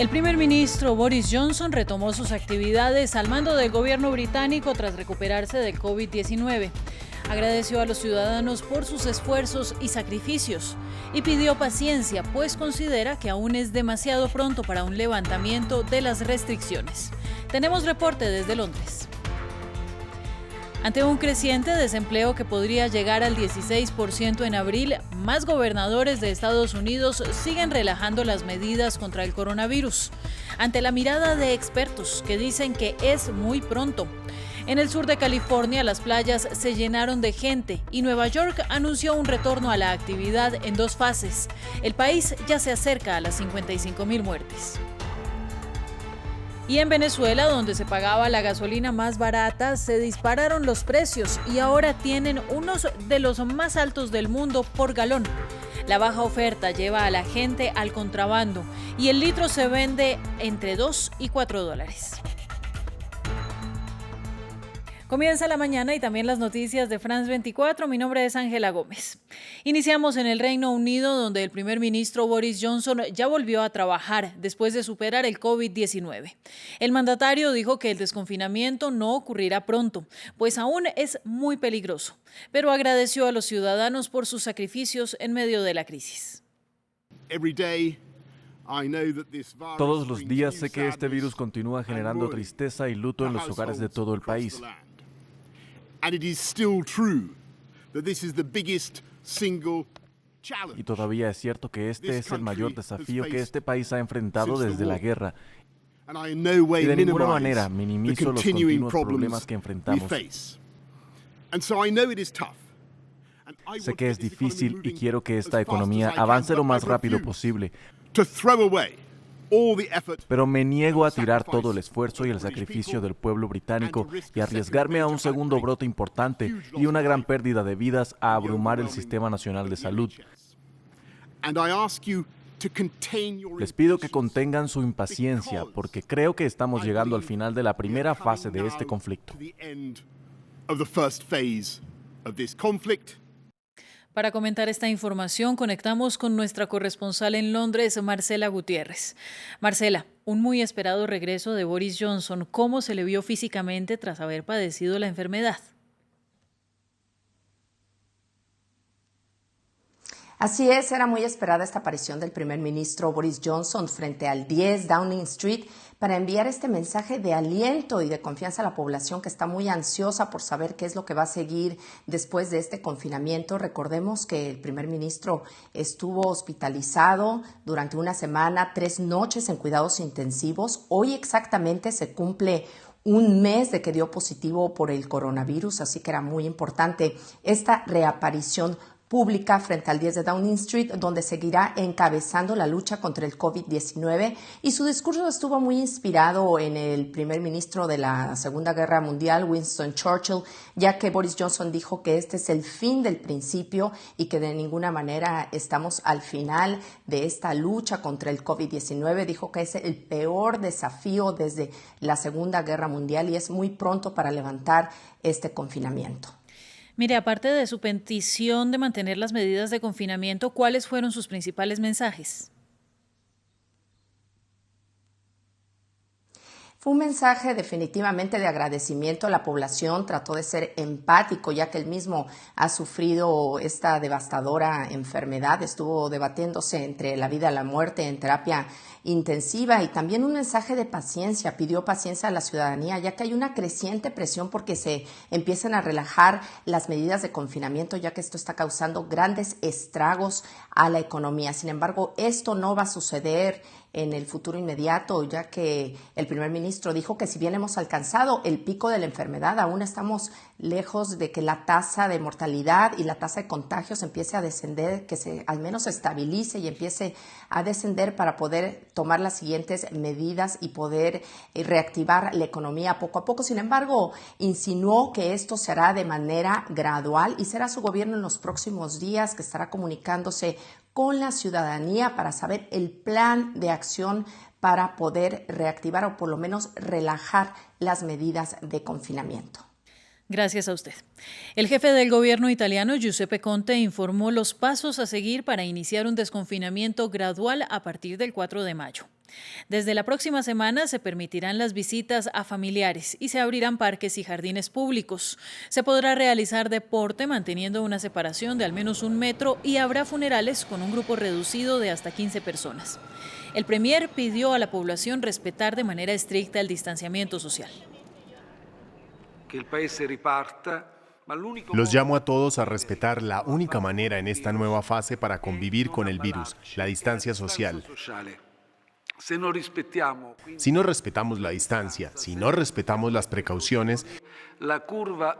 El primer ministro Boris Johnson retomó sus actividades al mando del gobierno británico tras recuperarse del COVID-19. Agradeció a los ciudadanos por sus esfuerzos y sacrificios y pidió paciencia, pues considera que aún es demasiado pronto para un levantamiento de las restricciones. Tenemos reporte desde Londres. Ante un creciente desempleo que podría llegar al 16% en abril, más gobernadores de Estados Unidos siguen relajando las medidas contra el coronavirus, ante la mirada de expertos que dicen que es muy pronto. En el sur de California, las playas se llenaron de gente y Nueva York anunció un retorno a la actividad en 2 fases. El país ya se acerca a las 55,000 muertes. Y en Venezuela, donde se pagaba la gasolina más barata, se dispararon los precios y ahora tienen unos de los más altos del mundo por galón. La baja oferta lleva a la gente al contrabando y el litro se vende entre $2 y $4. Comienza la mañana y también las noticias de France 24. Mi nombre es Ángela Gómez. Iniciamos en el Reino Unido, donde el primer ministro Boris Johnson ya volvió a trabajar después de superar el COVID-19. El mandatario dijo que el desconfinamiento no ocurrirá pronto, pues aún es muy peligroso, pero agradeció a los ciudadanos por sus sacrificios en medio de la crisis. Todos los días sé que este virus continúa generando tristeza y luto en los hogares de todo el país. Y todavía es cierto que este es el mayor desafío que este país ha enfrentado desde la guerra. Y de ninguna manera minimizo los continuos problemas que enfrentamos. Sé que es difícil y quiero que esta economía avance lo más rápido posible. Pero me niego a tirar todo el esfuerzo y el sacrificio del pueblo británico y arriesgarme a un segundo brote importante y una gran pérdida de vidas a abrumar el Sistema Nacional de Salud. Les pido que contengan su impaciencia porque creo que estamos llegando al final de la primera fase de este conflicto. Para comentar esta información, conectamos con nuestra corresponsal en Londres, Marcela Gutiérrez. Marcela, un muy esperado regreso de Boris Johnson. ¿Cómo se le vio físicamente tras haber padecido la enfermedad? Así es, era muy esperada esta aparición del primer ministro Boris Johnson frente al 10 Downing Street para enviar este mensaje de aliento y de confianza a la población que está muy ansiosa por saber qué es lo que va a seguir después de este confinamiento. Recordemos que el primer ministro estuvo hospitalizado durante una semana, 3 noches en cuidados intensivos. Hoy exactamente se cumple un mes de que dio positivo por el coronavirus, así que era muy importante esta reaparición pública frente al 10 de Downing Street, donde seguirá encabezando la lucha contra el COVID-19, y su discurso estuvo muy inspirado en el primer ministro de la Segunda Guerra Mundial, Winston Churchill, ya que Boris Johnson dijo que este es el fin del principio y que de ninguna manera estamos al final de esta lucha contra el COVID-19. Dijo que es el peor desafío desde la Segunda Guerra Mundial y es muy pronto para levantar este confinamiento. Mire, aparte de su petición de mantener las medidas de confinamiento, ¿cuáles fueron sus principales mensajes? Fue un mensaje definitivamente de agradecimiento a la población, trató de ser empático ya que él mismo ha sufrido esta devastadora enfermedad, estuvo debatiéndose entre la vida y la muerte en terapia intensiva, y también un mensaje de paciencia, pidió paciencia a la ciudadanía ya que hay una creciente presión porque se empiezan a relajar las medidas de confinamiento ya que esto está causando grandes estragos a la economía. Sin embargo, esto no va a suceder en el futuro inmediato, ya que el primer ministro dijo que si bien hemos alcanzado el pico de la enfermedad, aún estamos lejos de que la tasa de mortalidad y la tasa de contagios empiece a descender, que se al menos se estabilice y empiece a descender para poder tomar las siguientes medidas y poder reactivar la economía poco a poco. Sin embargo, insinuó que esto se hará de manera gradual y será su gobierno en los próximos días que estará comunicándose con la ciudadanía para saber el plan de acción para poder reactivar o por lo menos relajar las medidas de confinamiento. Gracias a usted. El jefe del gobierno italiano, Giuseppe Conte, informó los pasos a seguir para iniciar un desconfinamiento gradual a partir del 4 de mayo. Desde la próxima semana se permitirán las visitas a familiares y se abrirán parques y jardines públicos. Se podrá realizar deporte manteniendo una separación de al menos 1 metro y habrá funerales con un grupo reducido de hasta 15 personas. El premier pidió a la población respetar de manera estricta el distanciamiento social. Que el país se reparta. Los llamo a todos a respetar la única manera en esta nueva fase para convivir con el virus, la distancia social. Si no respetamos la distancia, si no respetamos las precauciones, la curva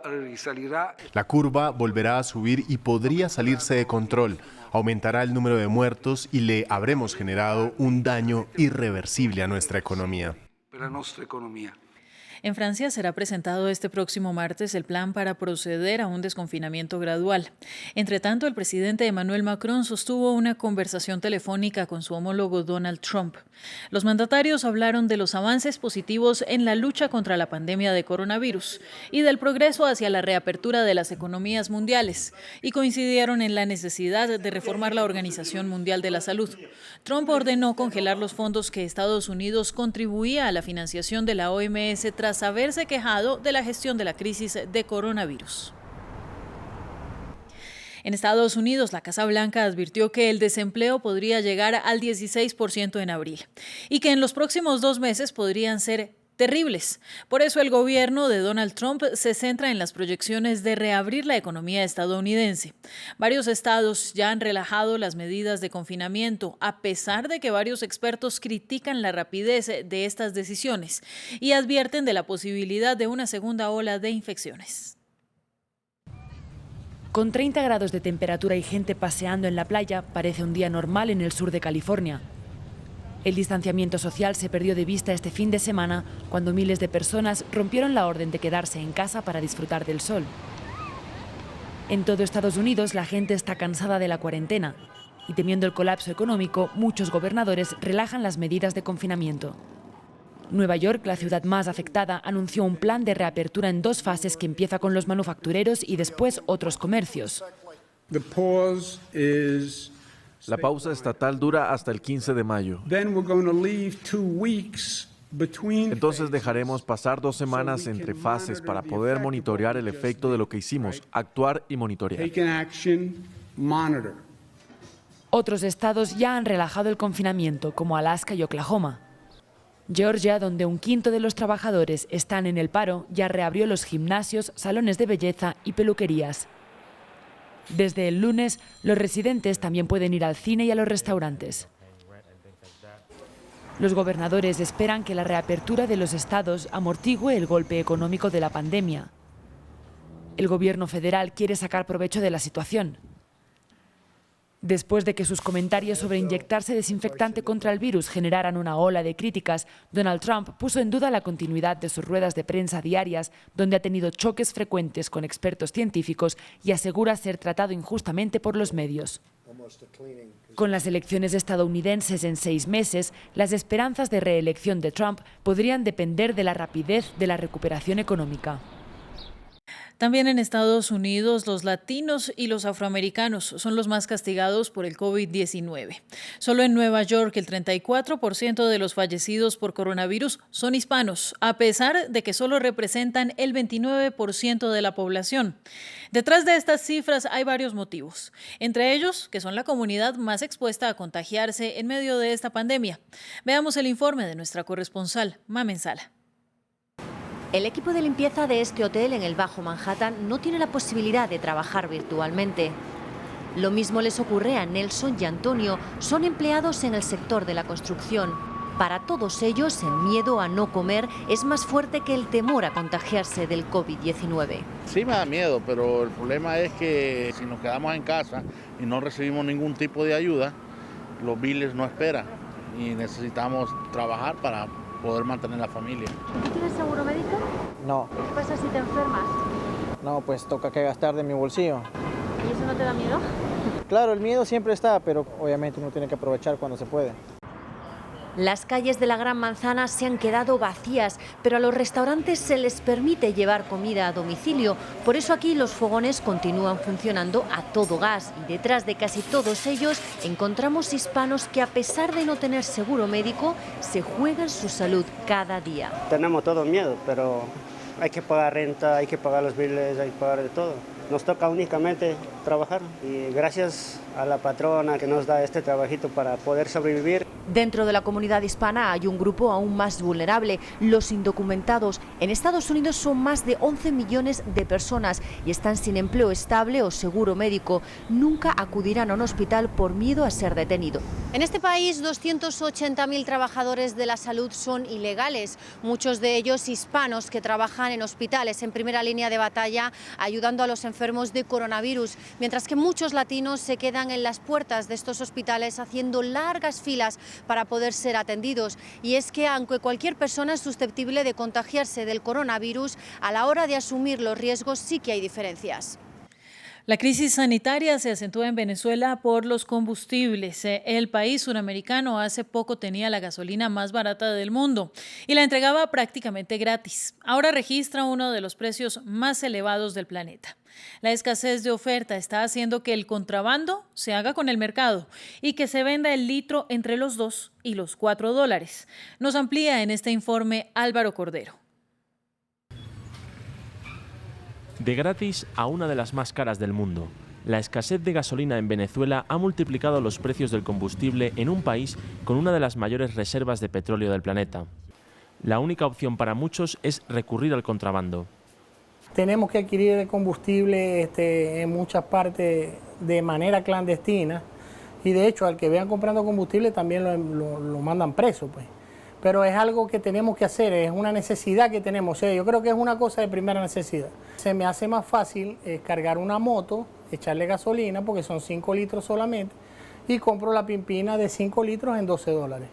volverá a subir y podría salirse de control. Aumentará el número de muertos y le habremos generado un daño irreversible a nuestra economía. En Francia será presentado este próximo martes el plan para proceder a un desconfinamiento gradual. Entre tanto, el presidente Emmanuel Macron sostuvo una conversación telefónica con su homólogo Donald Trump. Los mandatarios hablaron de los avances positivos en la lucha contra la pandemia de coronavirus y del progreso hacia la reapertura de las economías mundiales, y coincidieron en la necesidad de reformar la Organización Mundial de la Salud. Trump ordenó congelar los fondos que Estados Unidos contribuía a la financiación de la OMS tras haberse quejado de la gestión de la crisis de coronavirus. En Estados Unidos, la Casa Blanca advirtió que el desempleo podría llegar al 16% en abril y que en los próximos 2 meses podrían ser terribles. Por eso el gobierno de Donald Trump se centra en las proyecciones de reabrir la economía estadounidense. Varios estados ya han relajado las medidas de confinamiento, a pesar de que varios expertos critican la rapidez de estas decisiones y advierten de la posibilidad de una segunda ola de infecciones. Con 30 grados de temperatura y gente paseando en la playa, parece un día normal en el sur de California. El distanciamiento social se perdió de vista este fin de semana cuando miles de personas rompieron la orden de quedarse en casa para disfrutar del sol. En todo Estados Unidos la gente está cansada de la cuarentena y, temiendo el colapso económico, muchos gobernadores relajan las medidas de confinamiento. Nueva York, la ciudad más afectada, anunció un plan de reapertura en 2 fases que empieza con los manufactureros y después otros comercios. La pausa estatal dura hasta el 15 de mayo. Entonces dejaremos pasar 2 semanas entre fases para poder monitorear el efecto de lo que hicimos, actuar y monitorear. Otros estados ya han relajado el confinamiento, como Alaska y Oklahoma. Georgia, donde 1/5 de los trabajadores están en el paro, ya reabrió los gimnasios, salones de belleza y peluquerías. Desde el lunes, los residentes también pueden ir al cine y a los restaurantes. Los gobernadores esperan que la reapertura de los estados amortigüe el golpe económico de la pandemia. El gobierno federal quiere sacar provecho de la situación. Después de que sus comentarios sobre inyectarse desinfectante contra el virus generaran una ola de críticas, Donald Trump puso en duda la continuidad de sus ruedas de prensa diarias, donde ha tenido choques frecuentes con expertos científicos y asegura ser tratado injustamente por los medios. Con las elecciones estadounidenses en 6 meses, las esperanzas de reelección de Trump podrían depender de la rapidez de la recuperación económica. También en Estados Unidos, los latinos y los afroamericanos son los más castigados por el COVID-19. Solo en Nueva York, el 34% de los fallecidos por coronavirus son hispanos, a pesar de que solo representan el 29% de la población. Detrás de estas cifras hay varios motivos, entre ellos que son la comunidad más expuesta a contagiarse en medio de esta pandemia. Veamos el informe de nuestra corresponsal, Mamen Sala. El equipo de limpieza de este hotel en el Bajo Manhattan no tiene la posibilidad de trabajar virtualmente. Lo mismo les ocurre a Nelson y Antonio, son empleados en el sector de la construcción. Para todos ellos, el miedo a no comer es más fuerte que el temor a contagiarse del COVID-19. Sí me da miedo, pero el problema es que si nos quedamos en casa y no recibimos ningún tipo de ayuda, los biles no esperan y necesitamos trabajar para poder mantener la familia. ¿Tienes seguro médico? No. ¿Qué pasa si te enfermas? No, pues toca que gastar de mi bolsillo. ¿Y eso no te da miedo? Claro, el miedo siempre está, pero obviamente uno tiene que aprovechar cuando se puede. Las calles de la Gran Manzana se han quedado vacías, pero a los restaurantes se les permite llevar comida a domicilio. Por eso aquí los fogones continúan funcionando a todo gas y detrás de casi todos ellos encontramos hispanos que, a pesar de no tener seguro médico, se juegan su salud cada día. Tenemos todo miedo, pero hay que pagar renta, hay que pagar los biles, hay que pagar de todo. Nos toca únicamente trabajar y gracias a la patrona que nos da este trabajito para poder sobrevivir. Dentro de la comunidad hispana hay un grupo aún más vulnerable, los indocumentados. En Estados Unidos son más de 11 millones de personas y están sin empleo estable o seguro médico. Nunca acudirán a un hospital por miedo a ser detenidos. En este país, 280.000 trabajadores de la salud son ilegales, muchos de ellos hispanos que trabajan en hospitales en primera línea de batalla ayudando a los enfermos de coronavirus, mientras que muchos latinos se quedan en las puertas de estos hospitales haciendo largas filas para poder ser atendidos. Y es que aunque cualquier persona es susceptible de contagiarse del coronavirus, a la hora de asumir los riesgos sí que hay diferencias. La crisis sanitaria se acentúa en Venezuela por los combustibles. El país suramericano hace poco tenía la gasolina más barata del mundo y la entregaba prácticamente gratis. Ahora registra uno de los precios más elevados del planeta. La escasez de oferta está haciendo que el contrabando se haga con el mercado y que se venda el litro entre los $2 y los $4. Nos amplía en este informe Álvaro Cordero. De gratis a una de las más caras del mundo. La escasez de gasolina en Venezuela ha multiplicado los precios del combustible en un país con una de las mayores reservas de petróleo del planeta. La única opción para muchos es recurrir al contrabando. Tenemos que adquirir el combustible en muchas partes de manera clandestina y de hecho al que vean comprando combustible también lo mandan preso, pues. Pero es algo que tenemos que hacer, es una necesidad que tenemos. Yo creo que es una cosa de primera necesidad. Se me hace más fácil cargar una moto, echarle gasolina, porque son 5 litros solamente, y compro la pimpina de 5 litros en $12.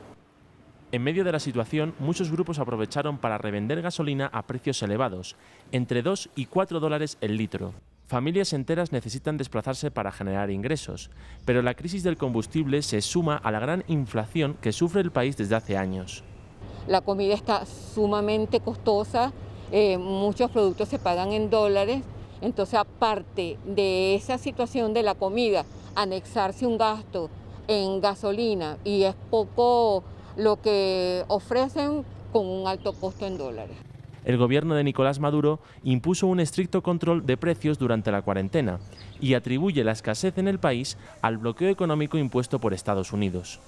En medio de la situación, muchos grupos aprovecharon para revender gasolina a precios elevados, entre $2 y $4 el litro. Familias enteras necesitan desplazarse para generar ingresos, pero la crisis del combustible se suma a la gran inflación que sufre el país desde hace años. La comida está sumamente costosa, muchos productos se pagan en dólares, entonces aparte de esa situación de la comida, anexarse un gasto en gasolina y es poco lo que ofrecen con un alto costo en dólares. El gobierno de Nicolás Maduro impuso un estricto control de precios durante la cuarentena y atribuye la escasez en el país al bloqueo económico impuesto por Estados Unidos.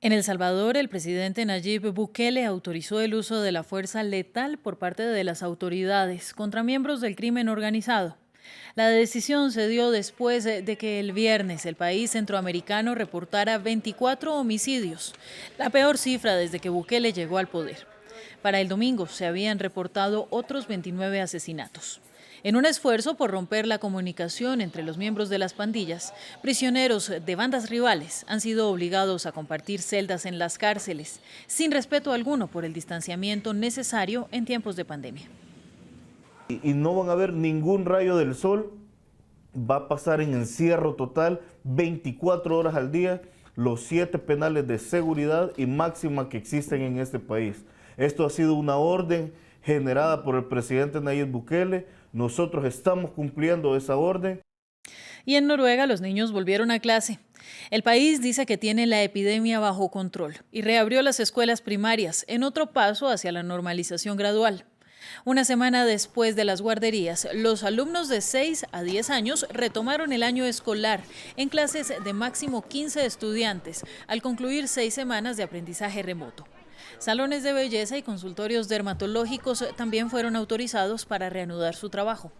En El Salvador, el presidente Nayib Bukele autorizó el uso de la fuerza letal por parte de las autoridades contra miembros del crimen organizado. La decisión se dio después de que el viernes el país centroamericano reportara 24 homicidios, la peor cifra desde que Bukele llegó al poder. Para el domingo se habían reportado otros 29 asesinatos. En un esfuerzo por romper la comunicación entre los miembros de las pandillas, prisioneros de bandas rivales han sido obligados a compartir celdas en las cárceles, sin respeto alguno por el distanciamiento necesario en tiempos de pandemia. Y no van a ver ningún rayo del sol, va a pasar en encierro total 24 horas al día, los 7 penales de seguridad y máxima que existen en este país. Esto ha sido una orden generada por el presidente Nayib Bukele. Nosotros estamos cumpliendo esa orden. Y en Noruega los niños volvieron a clase. El país dice que tiene la epidemia bajo control y reabrió las escuelas primarias en otro paso hacia la normalización gradual. Una semana después de las guarderías, los alumnos de 6 a 10 años retomaron el año escolar en clases de máximo 15 estudiantes al concluir 6 semanas de aprendizaje remoto. Salones de belleza y consultorios dermatológicos también fueron autorizados para reanudar su trabajo.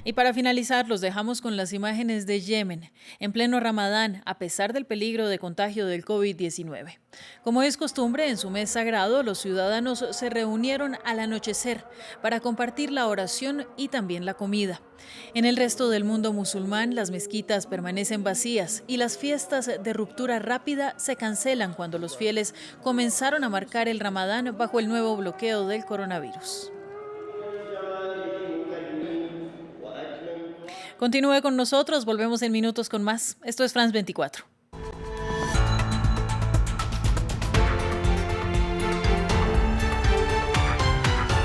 Y para finalizar, los dejamos con las imágenes de Yemen, en pleno Ramadán, a pesar del peligro de contagio del COVID-19. Como es costumbre, en su mes sagrado, los ciudadanos se reunieron al anochecer para compartir la oración y también la comida. En el resto del mundo musulmán, las mezquitas permanecen vacías y las fiestas de ruptura rápida se cancelan cuando los fieles comenzaron a marcar el Ramadán bajo el nuevo bloqueo del coronavirus. Continúe con nosotros, volvemos en minutos con más. Esto es France 24.